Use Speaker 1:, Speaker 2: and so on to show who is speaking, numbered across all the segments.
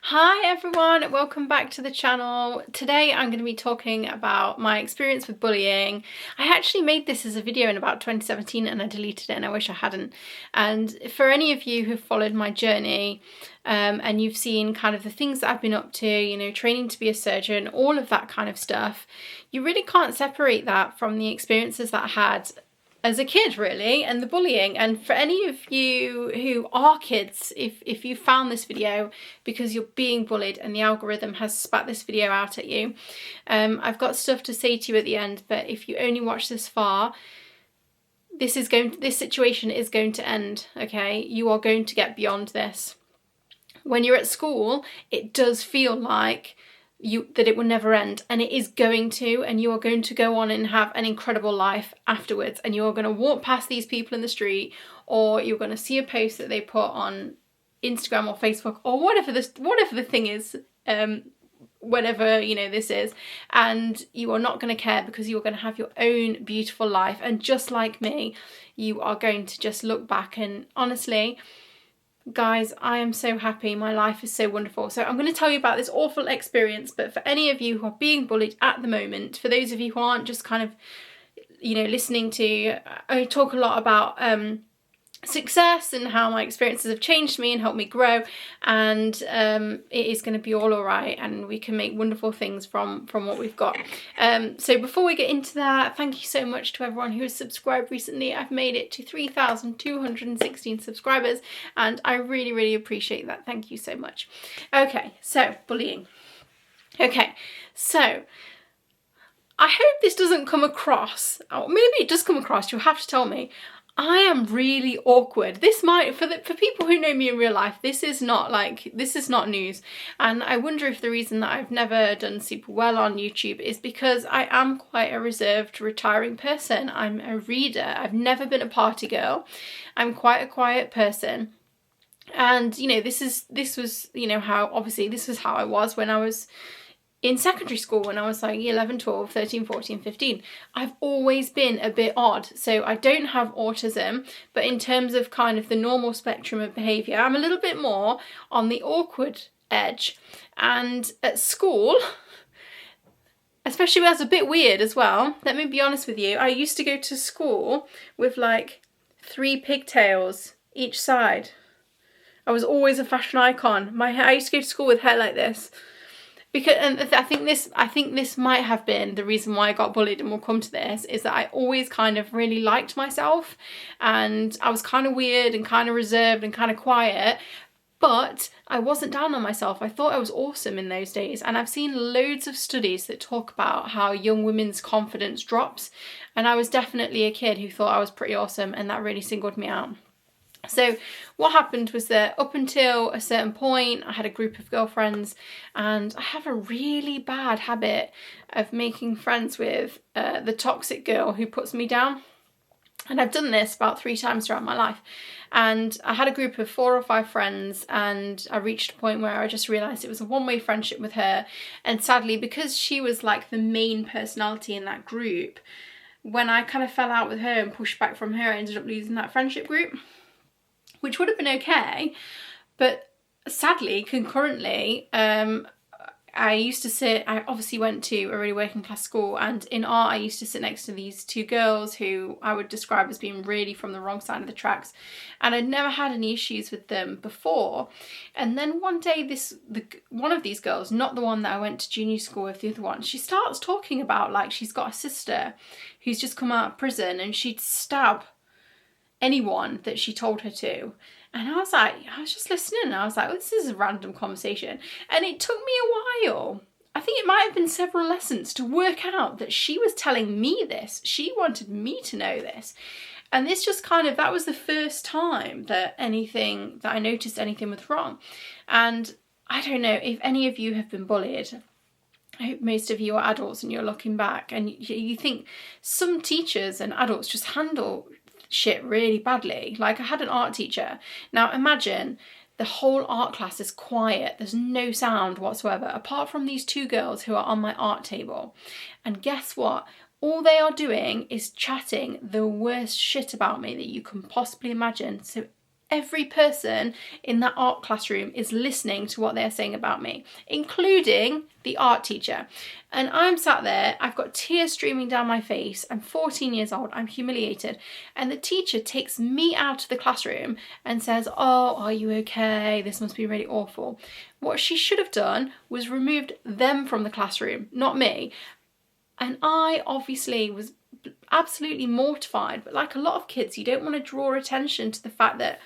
Speaker 1: Hi everyone, welcome back to the channel. Today I'm going to be talking about my experience with bullying. I actually made this as a video in about 2017 and I deleted it and I wish I hadn't. And for any of you who've followed my journey and you've seen kind of the things that I've been up to, you know, training to be a surgeon, all of that kind of stuff, you really can't separate that from the experiences that I had as a kid, really, and the bullying. And for any of you who are kids, if you found this video because you're being bullied and the algorithm has spat this video out at you, I've got stuff to say to you at the end, but if you only watch this far, this situation is going to end, okay? You are going to get beyond this. When you're at school, it does feel like that it will never end, and it is going to, and you are going to go on and have an incredible life afterwards, and you're going to walk past these people in the street, or you're going to see a post that they put on Instagram or Facebook or whatever the thing is, whatever, you know, this is, and you are not going to care because you're going to have your own beautiful life. And just like me, you are going to just look back and honestly, guys, I am so happy. My life is so wonderful. So I'm going to tell you about this awful experience, but for any of you who are being bullied at the moment, for those of you who aren't just kind of, you know, listening to, I talk a lot about success and how my experiences have changed me and helped me grow, and it is going to be all right, and we can make wonderful things from what we've got. So before we get into that, thank you so much to everyone who has subscribed recently. I've made it to 3,216 subscribers and I really appreciate that. Thank you so much. Okay, so bullying. Okay, so I hope this doesn't come across, or maybe it does come across, you'll have to tell me. I am really awkward. This might, for people who know me in real life, this is not news. And I wonder if the reason that I've never done super well on YouTube is because I am quite a reserved, retiring person. I'm a reader. I've never been a party girl. I'm quite a quiet person. And, you know, this was, you know, obviously this was how I was when I was in secondary school, when I was like 11, 12, 13, 14, 15. I've always been a bit odd. So I don't have autism, but in terms of kind of the normal spectrum of behaviour, I'm a little bit more on the awkward edge. And at school, especially when I was a bit weird as well, let me be honest with you, I used to go to school with like 3 pigtails each side. I was always a fashion icon. I used to go to school with hair like this. Because, and I think this might have been the reason why I got bullied, and we'll come to this, is that I always kind of really liked myself, and I was kind of weird and kind of reserved and kind of quiet, but I wasn't down on myself. I thought I was awesome in those days, and I've seen loads of studies that talk about how young women's confidence drops, and I was definitely a kid who thought I was pretty awesome, and that really singled me out. So what happened was that up until a certain point, I had a group of girlfriends, and I have a really bad habit of making friends with the toxic girl who puts me down. And I've done this about 3 times throughout my life. And I had a group of 4 or 5 friends, and I reached a point where I just realised it was a one-way friendship with her. And sadly, because she was like the main personality in that group, when I kind of fell out with her and pushed back from her, I ended up losing that friendship group, which would have been okay, but sadly, concurrently, I obviously went to a really working class school, and in art I used to sit next to these 2 girls who I would describe as being really from the wrong side of the tracks, and I'd never had any issues with them before. And then one day one of these girls, not the one that I went to junior school with, the other one, she starts talking about like she's got a sister who's just come out of prison and she'd stab anyone that she told her to. And I was just listening, and I was like, oh, this is a random conversation. And it took me a while, I think it might have been several lessons, to work out that she was telling me this. She wanted me to know this. And this just kind of, that was the first time that I noticed anything was wrong. And I don't know if any of you have been bullied. I hope most of you are adults and you're looking back and you think some teachers and adults just handle shit really badly. Like, I had an art teacher. Now imagine the whole art class is quiet. There's no sound whatsoever apart from these 2 girls who are on my art table. And guess what? All they are doing is chatting the worst shit about me that you can possibly imagine. So Every person in that art classroom is listening to what they're saying about me, including the art teacher. And I'm sat there, I've got tears streaming down my face, I'm 14 years old, I'm humiliated. And the teacher takes me out of the classroom and says, oh, are you okay? This must be really awful. What she should have done was removed them from the classroom, not me. And I obviously was absolutely mortified, but like a lot of kids, you don't want to draw attention to the fact that,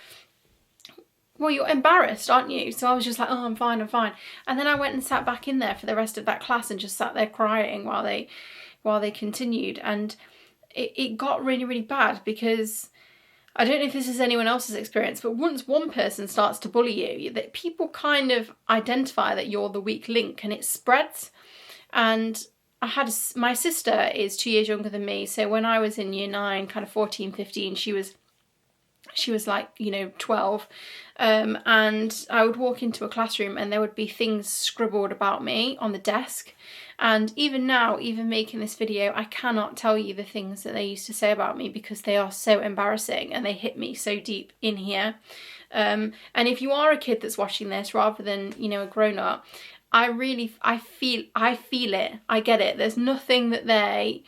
Speaker 1: well, you're embarrassed, aren't you? So I was just like, oh, I'm fine. And then I went and sat back in there for the rest of that class and just sat there crying while they continued. And it got really, really bad, because I don't know if this is anyone else's experience, but once one person starts to bully you, that people kind of identify that you're the weak link, and it spreads. And my sister is 2 years younger than me, so when I was in year 9, kind of 14, 15, she was like, 12, and I would walk into a classroom and there would be things scribbled about me on the desk. And even now, even making this video, I cannot tell you the things that they used to say about me, because they are so embarrassing and they hit me so deep in here. And if you are a kid that's watching this rather than, a grown-up, I feel it. I get it. There is nothing that they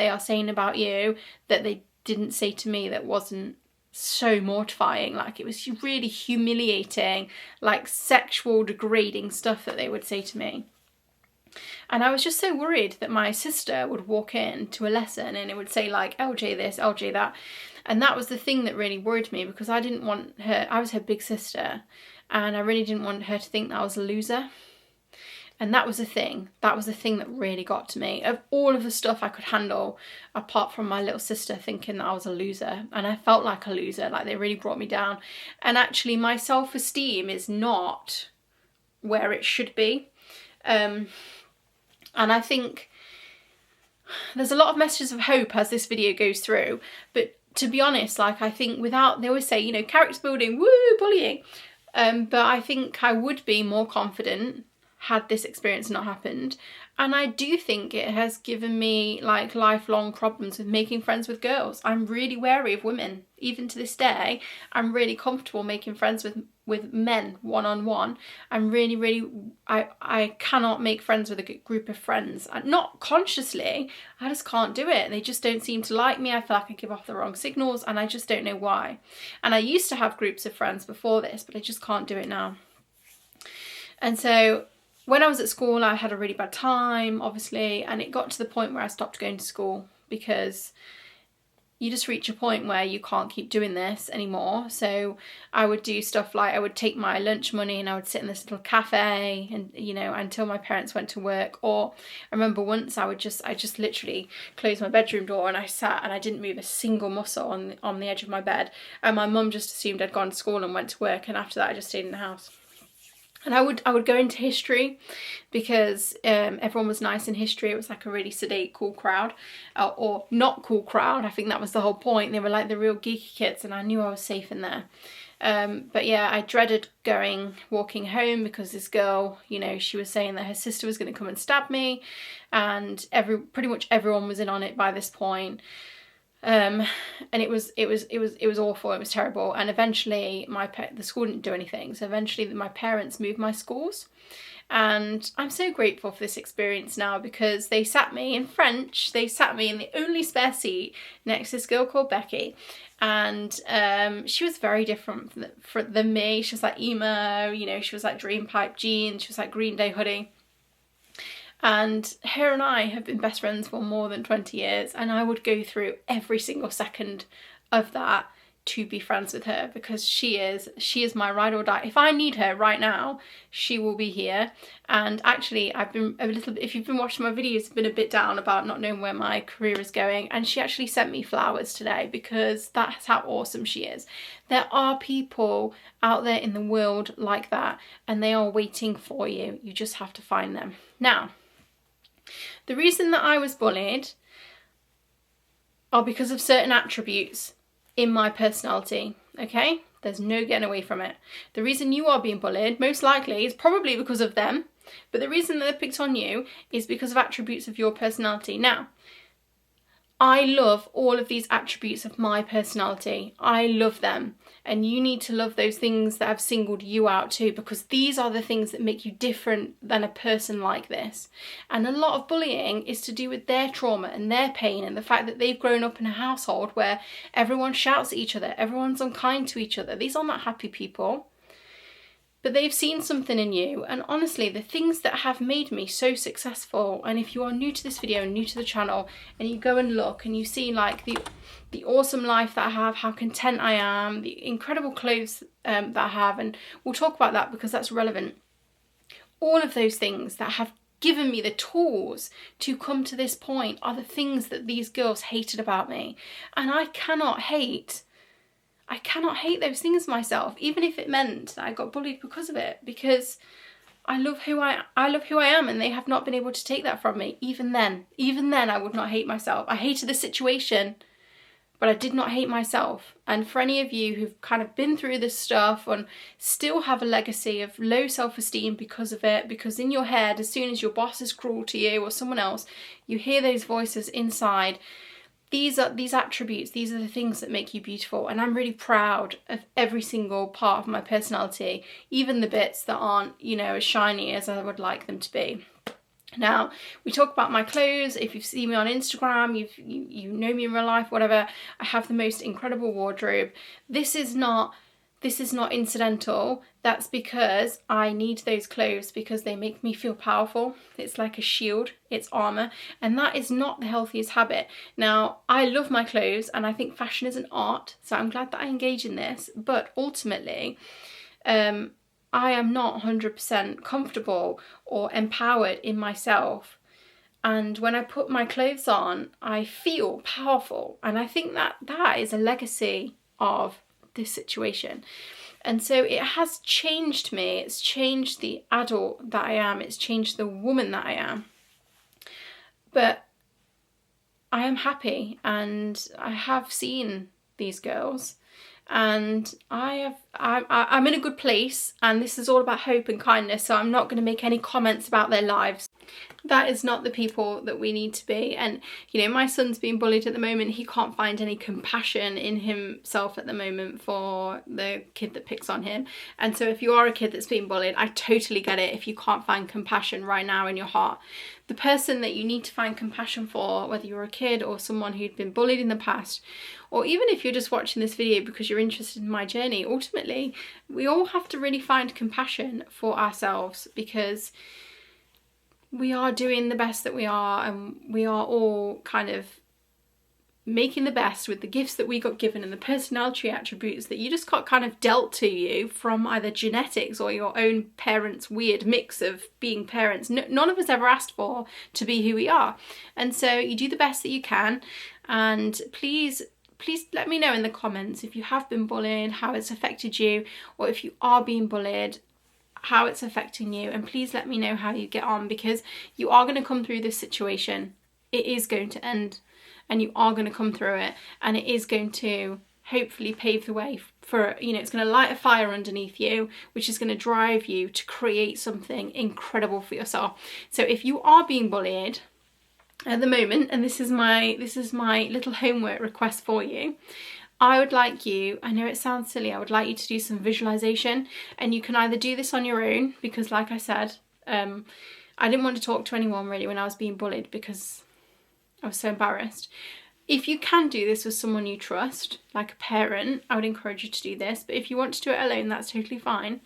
Speaker 1: are saying about you that they didn't say to me that wasn't so mortifying. Like, it was really humiliating, like sexual degrading stuff that they would say to me. And I was just so worried that my sister would walk in to a lesson and it would say like LJ this, LJ that. And that was the thing that really worried me, because I didn't want her, I was her big sister, and I really didn't want her to think that I was a loser. And that was the thing. That was the thing that really got to me. Of all of the stuff I could handle, apart from my little sister thinking that I was a loser. And I felt like a loser, like they really brought me down. And actually my self-esteem is not where it should be. And I think there's a lot of messages of hope as this video goes through. But to be honest, like, I think without, they always say, character building, woo, bullying. But I think I would be more confident had this experience not happened. And I do think it has given me like lifelong problems with making friends with girls. I'm really wary of women. Even to this day, I'm really comfortable making friends with men one-on-one. I'm really, I cannot make friends with a group of friends. Not consciously, I just can't do it. They just don't seem to like me. I feel like I give off the wrong signals, and I just don't know why. And I used to have groups of friends before this, but I just can't do it now. And so when I was at school, I had a really bad time, obviously, and it got to the point where I stopped going to school, because you just reach a point where you can't keep doing this anymore. So I would do stuff like, I would take my lunch money and I would sit in this little cafe and, until my parents went to work. Or I remember once I just literally closed my bedroom door and I sat and I didn't move a single muscle on the edge of my bed. And my mum just assumed I'd gone to school and went to work. And after that, I just stayed in the house. And I would go into history, because everyone was nice in history. It was like a really sedate, cool crowd, or not cool crowd. I think that was the whole point. They were like the real geeky kids, and I knew I was safe in there. But yeah, I dreaded walking home, because this girl, she was saying that her sister was going to come and stab me, and pretty much everyone was in on it by this point. And it was awful. It was terrible. And eventually the school didn't do anything. So eventually my parents moved my schools, and I'm so grateful for this experience now, because they sat me in French. They sat me in the only spare seat next to this girl called Becky. And she was very different than me. She was like emo, she was like Dream Pipe jeans. She was like Green Day hoodie. And her and I have been best friends for more than 20 years, and I would go through every single second of that to be friends with her, because she is my ride or die. If I need her right now, she will be here. And actually, I've been a little bit, if you've been watching my videos, I've been a bit down about not knowing where my career is going, and she actually sent me flowers today, because that's how awesome she is. There are people out there in the world like that, and they are waiting for you. You just have to find them. Now, the reason that I was bullied are because of certain attributes in my personality, okay? There's no getting away from it. The reason you are being bullied, most likely, is probably because of them, but the reason that they picked on you is because of attributes of your personality. Now, I love all of these attributes of my personality. I love them. And you need to love those things that have singled you out too, because these are the things that make you different than a person like this. And a lot of bullying is to do with their trauma and their pain and the fact that they've grown up in a household where everyone shouts at each other, everyone's unkind to each other. These are not happy people. But they've seen something in you, and honestly, the things that have made me so successful, and if you are new to this video and new to the channel, and you go and look and you see like the awesome life that I have, how content I am, the incredible clothes that I have, and we'll talk about that because that's relevant. All of those things that have given me the tools to come to this point are the things that these girls hated about me, and I cannot hate those things myself, even if it meant that I got bullied because of it, because I love who I am, and they have not been able to take that from me. Even then I would not hate myself. I hated the situation, but I did not hate myself. And for any of you who've kind of been through this stuff and still have a legacy of low self-esteem because of it, because in your head, as soon as your boss is cruel to you or someone else, you hear those voices inside. These attributes, these are the things that make you beautiful, and I'm really proud of every single part of my personality, even the bits that aren't, you know, as shiny as I would like them to be. Now, we talk about my clothes. If you've seen me on Instagram, you know me in real life, whatever, I have the most incredible wardrobe. This is not incidental. That's because I need those clothes because they make me feel powerful. It's like a shield, it's armor, and that is not the healthiest habit. Now, I love my clothes and I think fashion is an art, so I'm glad that I engage in this, but ultimately, I am not 100% comfortable or empowered in myself. And when I put my clothes on, I feel powerful, and I think that is a legacy of this situation. And so it has changed me. It's changed the adult that I am. It's changed the woman that I am. But I am happy, and I have seen these girls, and I'm in a good place, and this is all about hope and kindness, so I'm not going to make any comments about their lives. That is not the people that we need to be. And you know, my son's being bullied at the moment. He can't find any compassion in himself at the moment for the kid that picks on him. And so if you are a kid that's being bullied, I totally get it if you can't find compassion right now in your heart. The person that you need to find compassion for, whether you're a kid or someone who'd been bullied in the past, or even if you're just watching this video because you're interested in my journey, ultimately we all have to really find compassion for ourselves, because we are doing the best that we are, and we are all kind of making the best with the gifts that we got given and the personality attributes that you just got kind of dealt to you from either genetics or your own parents' weird mix of being parents. None of us ever asked for to be who we are. And so you do the best that you can, and please let me know in the comments if you have been bullied, how it's affected you, or if you are being bullied, how it's affecting you. And please let me know how you get on, because you are going to come through this situation. It is going to end, and you are going to come through it, and it is going to hopefully pave the way for, you know, it's going to light a fire underneath you, which is going to drive you to create something incredible for yourself. So if you are being bullied at the moment, and this is my little homework request for you, I would like you, I know it sounds silly, I would like you to do some visualization, and you can either do this on your own, because like I said, I didn't want to talk to anyone really when I was being bullied because I was so embarrassed. If you can do this with someone you trust, like a parent, I would encourage you to do this, but if you want to do it alone, that's totally fine.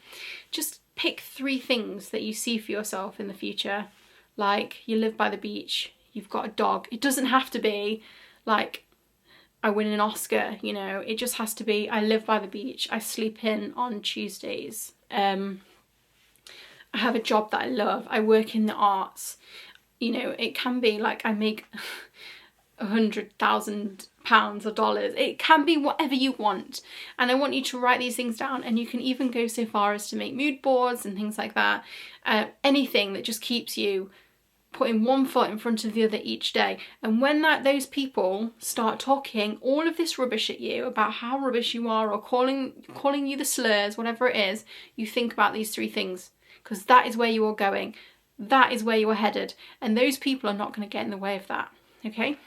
Speaker 1: Just pick 3 things that you see for yourself in the future, like you live by the beach, you've got a dog. It doesn't have to be like I win an Oscar, you know, it just has to be I live by the beach, I sleep in on Tuesdays, I have a job that I love, I work in the arts, you know, it can be like I make £100,000 or dollars, it can be whatever you want. And I want you to write these things down, and you can even go so far as to make mood boards and things like that, anything that just keeps you putting one foot in front of the other each day. And when those people start talking all of this rubbish at you about how rubbish you are, or calling you the slurs, whatever it is, you think about these 3 things, because that is where you are going, that is where you are headed, and those people are not going to get in the way of that. Okay,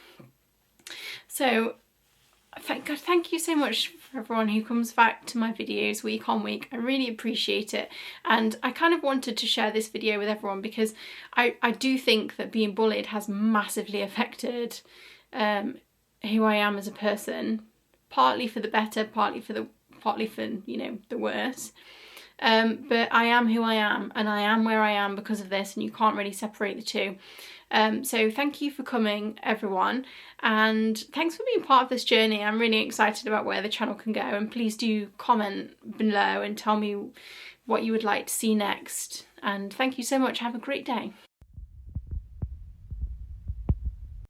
Speaker 1: So thank you so much for everyone who comes back to my videos week on week. I really appreciate it, and I kind of wanted to share this video with everyone because I do think that being bullied has massively affected who I am as a person, partly for the better, partly for you know, the worse. But I am who I am, and I am where I am because of this, and you can't really separate the two. So thank you for coming, everyone, and thanks for being part of this journey. I'm really excited about where the channel can go, and please do comment below and tell me what you would like to see next. And thank you so much. Have a great day.